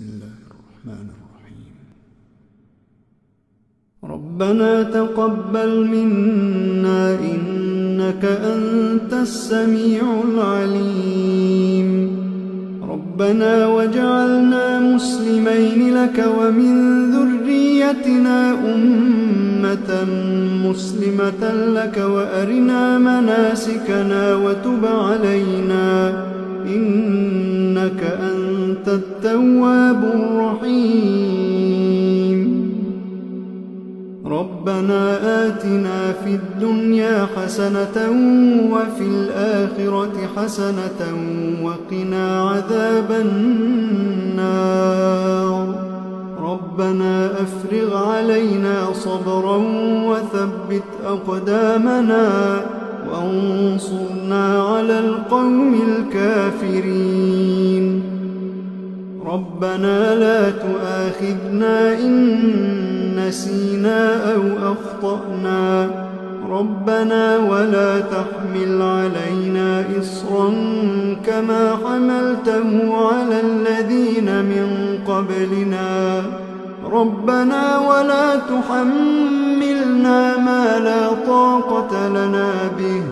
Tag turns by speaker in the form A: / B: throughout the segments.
A: الله الرحمن الرحيم. ربنا تقبل منا إنك أنت السميع العليم. ربنا واجعلنا مسلمين لك ومن ذريتنا أمة مسلمة لك وأرنا مناسكنا وتب علينا إنك أنت التواب الرحيم. ربنا آتنا في الدنيا حسنة وفي الآخرة حسنة وقنا عذاب النار. ربنا أفرغ علينا صبرا وثبت أقدامنا وانصرنا على القوم الكافرين. ربنا لا تؤاخذنا إن نسينا أو أخطأنا. ربنا ولا تحمل علينا إصرا كما حملته على الذين من قبلنا. ربنا ولا تحملنا ما لا طاقة لنا به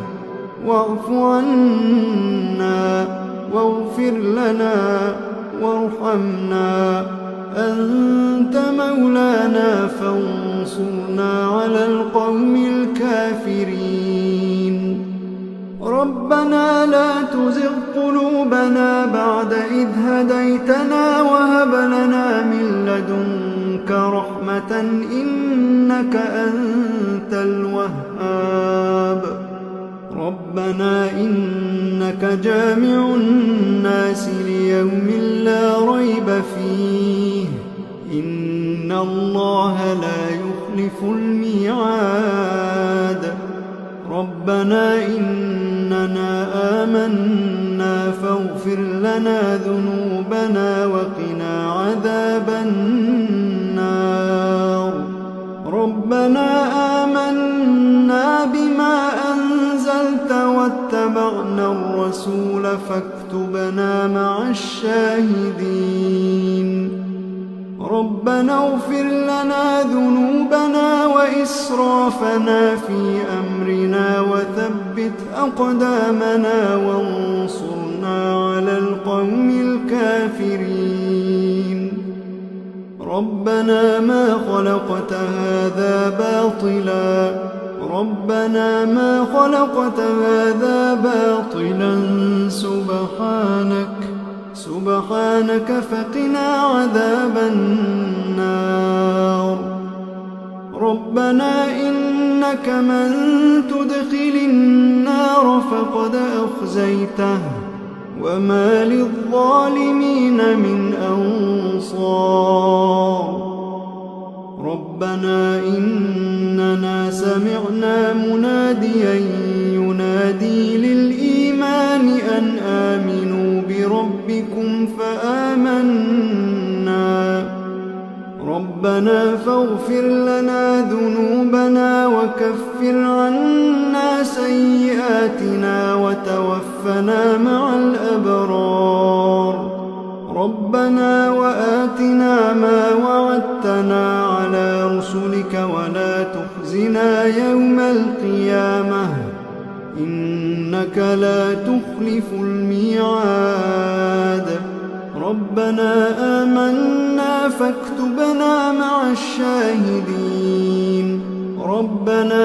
A: واعف عنا واغفر لنا وارحمنا أنت مولانا فانصرنا على القوم الكافرين. ربنا لا تزغ قلوبنا بعد إذ هديتنا وهب لنا من لدنك رحمة إنك أنت الوهاب. ربنا إنك جامع الناس ليوم لا ريب فيه إن الله لا يخلف الميعاد. ربنا إننا آمنا فاغفر لنا ذنوبنا وقنا عذاب النار. ربنا آمنا بما أنزلت واتبعنا الرسول فاكتبنا مع الشاهدين. ربنا اغفر لنا ذنوبنا وإسرافنا في أمرنا وثبت أقدامنا وانصرنا على القوم الكافرين. ربنا ما خلقت هذا باطلا. ربنا ما خلقت هذا باطلا سبحانك فقنا عذاب النار. ربنا إنك من تدخل النار فقد أخزيته وما للظالمين من أنصار. ربنا إننا سمعنا مناديا ينادي للإيمان أن آمنوا بربكم فآمنا. ربنا فاغفر لنا ذنوبنا وكفر عنا سيئاتنا وتوفنا مع الأبرار. ربنا وآتنا ما وعدتنا على رسلك ولا تخزنا يوم القيامة إنك لا تخلف الميعاد. ربنا آمنا فاكتبنا مع الشاهدين. ربنا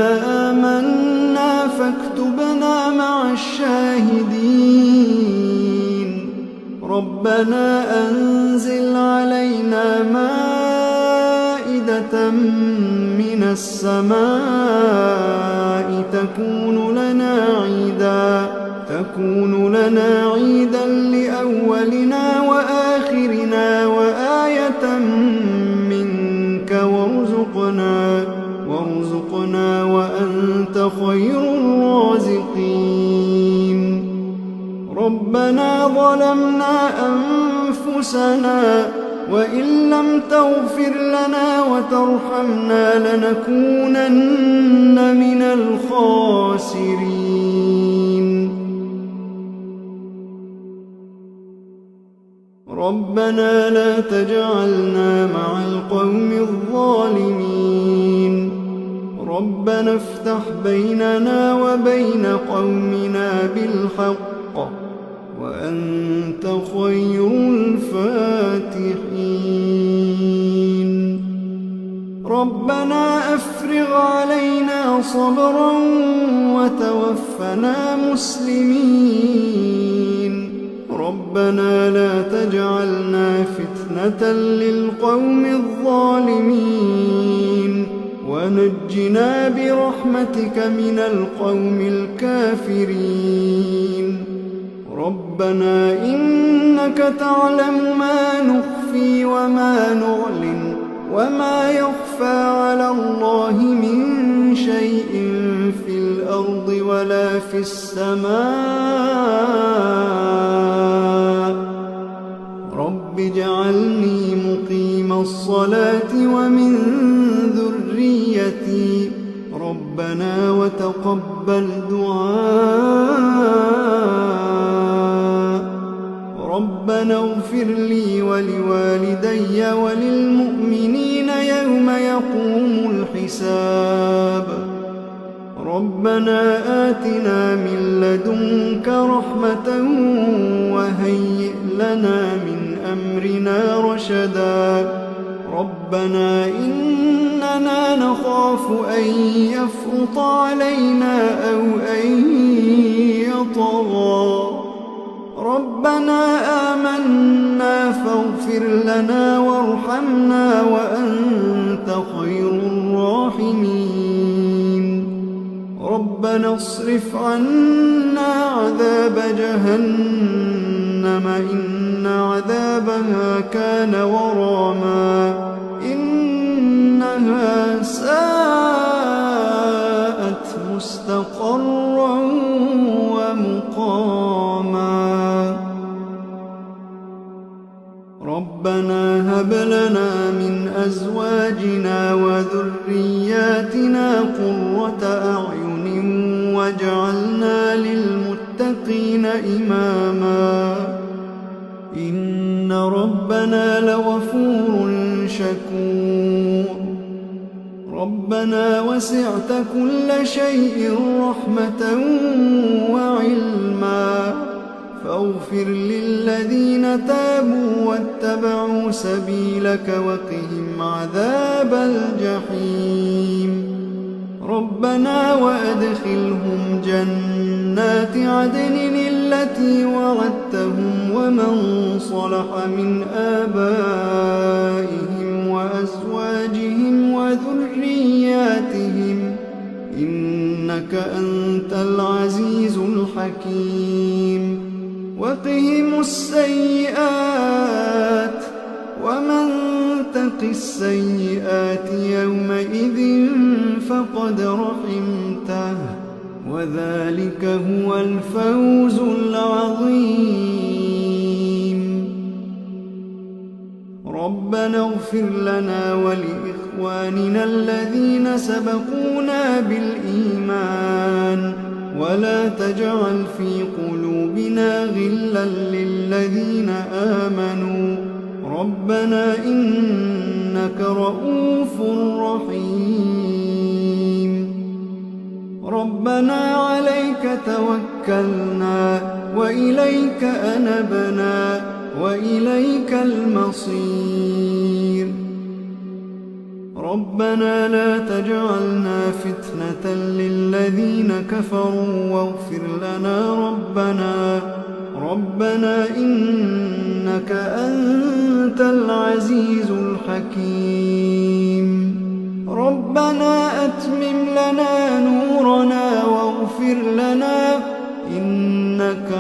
A: آمنا فاكتبنا مع الشاهدين. ربنا أنزل علينا مائدة من السماء تكون لنا عيدا لأولنا وآخرنا وآية منك وارزقنا وأنت خير الرازقين. ربنا ظلمنا أنفسنا وإن لم تغفر لنا وترحمنا لنكونن من الخاسرين. ربنا لا تجعلنا مع القوم الظالمين ربنا افتح بيننا وبين قومنا بالحق وأنت خير الفاتحين ربنا أفرغ علينا صبرا وتوفنا مسلمين ربنا لا تجعلنا فتنة للقوم الظالمين ونجنا برحمتك من القوم الكافرين ربنا إنك تعلم ما نخفي وما نعلن وما يخفى على الله من شيء في الأرض ولا في السماء رب اجعلني مقيم الصلاة ومن ذريتي ربنا وتقبل دعاء ربنا اغفر لي ولوالدي وللمؤمنين يوم يقوم الحساب ربنا آتنا من لدنك رحمة وهيئ لنا من أمرنا رشدا ربنا إننا نخاف أن يفرط علينا أو أن يطغى ربنا آمنا فاغفر لنا وارحمنا وأنت خير الراحمين ربنا اصرف عنا عذاب جهنم إن عذابها كان غراما إنها ساءت مستقرا ومقاما ربنا هب لنا من أزواجنا وذرياتنا قرة أعين واجعلنا للمتقين إماما إن ربنا لغفور شكور ربنا وسعت كل شيء رحمة وعلما فاغفر للذين تابوا واتبعوا سبيلك وقهم عذاب الجحيم ربنا وأدخلهم جنات عدن التي وعدتهم ومن صلح من آبائهم وأزواجهم وذرياتهم إنك أنت العزيز الحكيم وقهم السيئات ومن تق السيئات يومئذ فقد رحمته وذلك هو الفوز العظيم ربنا اغفر لنا ولإخواننا الذين سبقونا بالإيمان ولا تجعل في قلوبنا غلا للذين آمنوا ربنا إنك رؤوف رحيم ربنا عليك توكلنا وإليك أنبنا وإليك المصير ربنا لا تجعلنا فتنة للذين كفروا واغفر لنا ربنا إنك أنت العزيز الحكيم ربنا أتمم لنا نورنا واغفر لنا إنك